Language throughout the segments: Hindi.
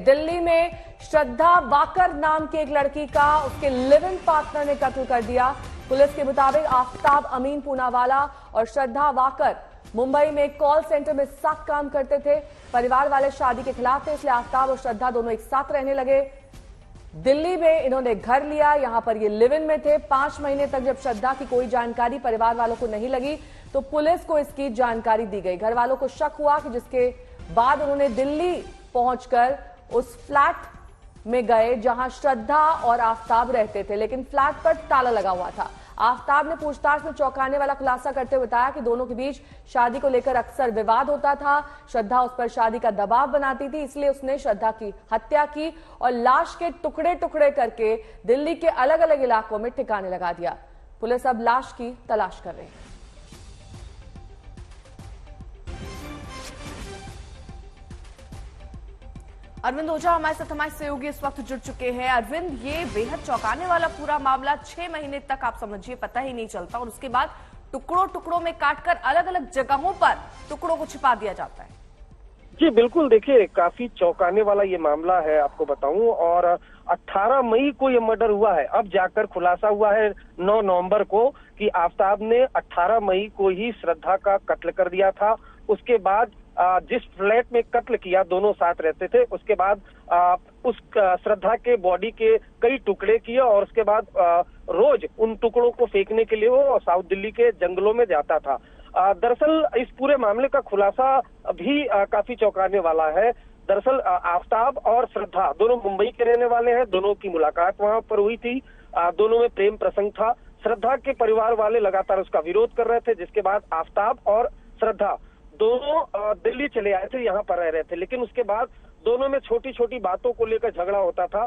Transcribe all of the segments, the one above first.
दिल्ली में श्रद्धा वाकर नाम की एक लड़की का उसके लिव इन पार्टनर ने कत्ल कर दिया। पुलिस के मुताबिक आफ्ताब अमीन पूनावाला और श्रद्धा वाकर मुंबई में कॉल सेंटर में साथ काम करते थे। परिवार वाले शादी के खिलाफ थे, इसलिए आफ्ताब और श्रद्धा दोनों एक साथ रहने लगे। दिल्ली में इन्होंने घर लिया, यहां पर ये लिव इन में थे। 5 महीने तक जब श्रद्धा की कोई जानकारी परिवार वालों को नहीं लगी तो पुलिस को इसकी जानकारी दी गई। घर वालों को शक हुआ कि जिसके बाद उन्होंने दिल्ली पहुंचकर उस फ्लैट में गए जहां श्रद्धा और आफ्ताब रहते थे, लेकिन फ्लैट पर ताला लगा हुआ था। आफ्ताब ने पूछताछ में चौंकाने वाला खुलासा करते हुए बताया कि दोनों के बीच शादी को लेकर अक्सर विवाद होता था। श्रद्धा उस पर शादी का दबाव बनाती थी, इसलिए उसने श्रद्धा की हत्या की और लाश के टुकड़े टुकड़े करके दिल्ली के अलग अलग इलाकों में ठिकाने लगा दिया। पुलिस अब लाश की तलाश कर रही है। अरविंद ओझा हमारे सहयोगी इस वक्त जुड़ चुके हैं। अरविंद, ये बेहद चौंकाने वाला पूरा मामला 6 महीने तक आप समझिए पता ही नहीं चलता और उसके बाद टुकड़ों टुकड़ों में काटकर अलग अलग जगहों पर टुकड़ों को छिपा दिया जाता है। जी बिल्कुल, देखिए काफी चौंकाने वाला ये मामला है, आपको बताऊं। और 18 मई को ये मर्डर हुआ है, अब जाकर खुलासा हुआ है 9 नवंबर को कि आफ्ताब ने 18 मई को ही श्रद्धा का कत्ल कर दिया था। उसके बाद जिस फ्लैट में कत्ल किया, दोनों साथ रहते थे, उसके बाद उस श्रद्धा के बॉडी के कई टुकड़े किए और उसके बाद रोज उन टुकड़ों को फेंकने के लिए वो साउथ दिल्ली के जंगलों में जाता था। दरअसल इस पूरे मामले का खुलासा भी काफी चौंकाने वाला है। दरअसल आफ्ताब और श्रद्धा दोनों मुंबई के रहने वाले हैं, दोनों की मुलाकात वहां पर हुई थी, दोनों में प्रेम प्रसंग था। श्रद्धा के परिवार वाले लगातार उसका विरोध कर रहे थे, जिसके बाद आफ्ताब और श्रद्धा दोनों दिल्ली चले आए थे, यहाँ पर रह रहे थे। लेकिन उसके बाद दोनों में छोटी छोटी बातों को लेकर झगड़ा होता था।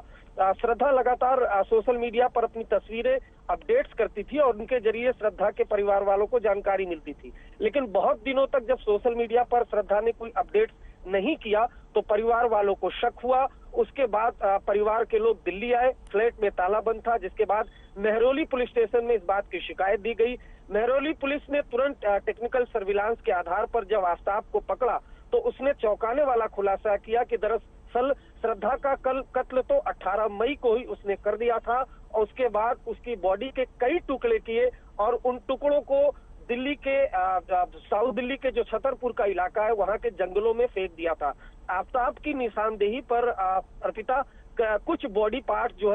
श्रद्धा लगातार सोशल मीडिया पर अपनी तस्वीरें अपडेट्स करती थी और उनके जरिए श्रद्धा के परिवार वालों को जानकारी मिलती थी। लेकिन बहुत दिनों तक जब सोशल मीडिया पर श्रद्धा ने कोई अपडेट्स नहीं किया तो परिवार वालों को शक हुआ। उसके बाद परिवार के लोग दिल्ली आए, फ्लैट में ताला बंद था, जिसके बाद मेहरौली पुलिस स्टेशन में इस बात की शिकायत दी गई। मेहरौली पुलिस ने तुरंत टेक्निकल सर्विलांस के आधार पर जब आफ्ताब को पकड़ा तो उसने चौंकाने वाला खुलासा किया कि दरअसल श्रद्धा का कत्ल तो 18 मई को ही उसने कर दिया था और उसके बाद उसकी बॉडी के कई टुकड़े किए और उन टुकड़ों को दिल्ली के साउथ दिल्ली के जो छतरपुर का इलाका है वहां के जंगलों में फेंक दिया था। आफ्ताब की निशानदेही पर अर्पिता कुछ बॉडी पार्ट जो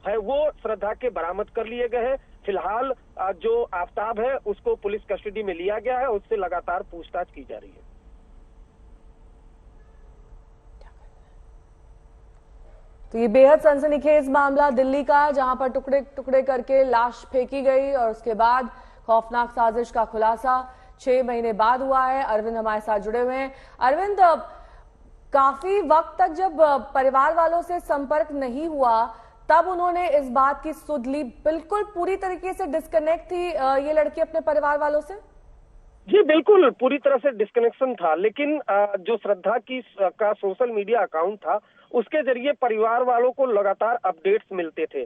है वो श्रद्धा के बरामद कर लिए गए हैं। फिलहाल जो आफ्ताब है उसको पुलिस कस्टडी में लिया गया है, उससे लगातार पूछताछ की जा रही है। तो ये बेहद सनसनीखेज मामला दिल्ली का, जहां पर टुकड़े टुकड़े करके लाश फेंकी गई और उसके बाद खौफनाक साजिश का खुलासा 6 महीने बाद हुआ है। अरविंद हमारे साथ जुड़े हुए हैं। अरविंद, काफी वक्त तक जब परिवार वालों से संपर्क नहीं हुआ तब उन्होंने इस बात की सुध ली, बिल्कुल पूरी तरीके से डिस्कनेक्ट थी ये लड़की अपने परिवार वालों से? जी बिल्कुल, पूरी तरह से डिस्कनेक्शन था। लेकिन जो श्रद्धा का सोशल मीडिया अकाउंट था उसके जरिए परिवार वालों को लगातार अपडेट्स मिलते थे।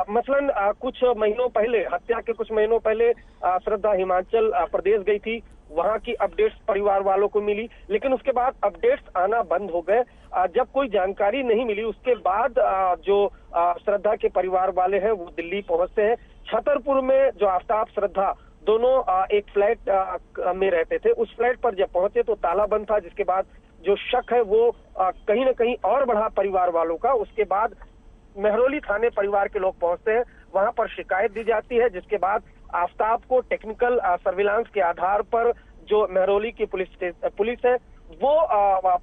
मसलन कुछ महीनों पहले, हत्या के कुछ महीनों पहले श्रद्धा हिमाचल प्रदेश गई थी, वहां की अपडेट्स परिवार वालों को मिली। लेकिन उसके बाद अपडेट्स आना बंद हो गए। जब कोई जानकारी नहीं मिली उसके बाद जो श्रद्धा के परिवार वाले हैं वो दिल्ली पहुंचते हैं। छतरपुर में जो आफ्ताब श्रद्धा दोनों एक फ्लैट में रहते थे, उस फ्लैट पर जब पहुंचे तो ताला बंद था, जिसके बाद जो शक है वो कहीं ना कहीं और बढ़ा परिवार वालों का। उसके बाद मेहरौली थाने परिवार के लोग पहुंचते हैं, वहां पर शिकायत दी जाती है, जिसके बाद आफ्ताब को टेक्निकल सर्विलांस के आधार पर जो मेहरौली की पुलिस है वो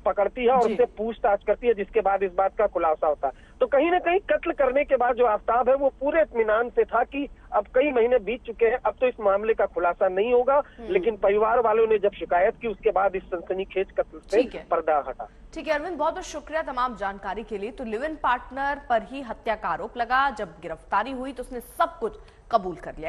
पकड़ती है और उससे पूछताछ करती है, जिसके बाद इस बात का खुलासा होता है। तो कहीं ना कहीं कत्ल करने के बाद जो आफ्ताब है वो पूरे इत्मीनान से था कि अब कई महीने बीत चुके हैं, अब तो इस मामले का खुलासा नहीं होगा। लेकिन परिवार वालों ने जब शिकायत की उसके बाद इस सनसनीखेज कत्ल से पर्दा हटा। ठीक है अरविंद, बहुत बहुत शुक्रिया तमाम जानकारी के लिए। तो लिव इन पार्टनर पर ही हत्या का आरोप लगा, जब गिरफ्तारी हुई तो उसने सब कुछ कबूल कर लिया।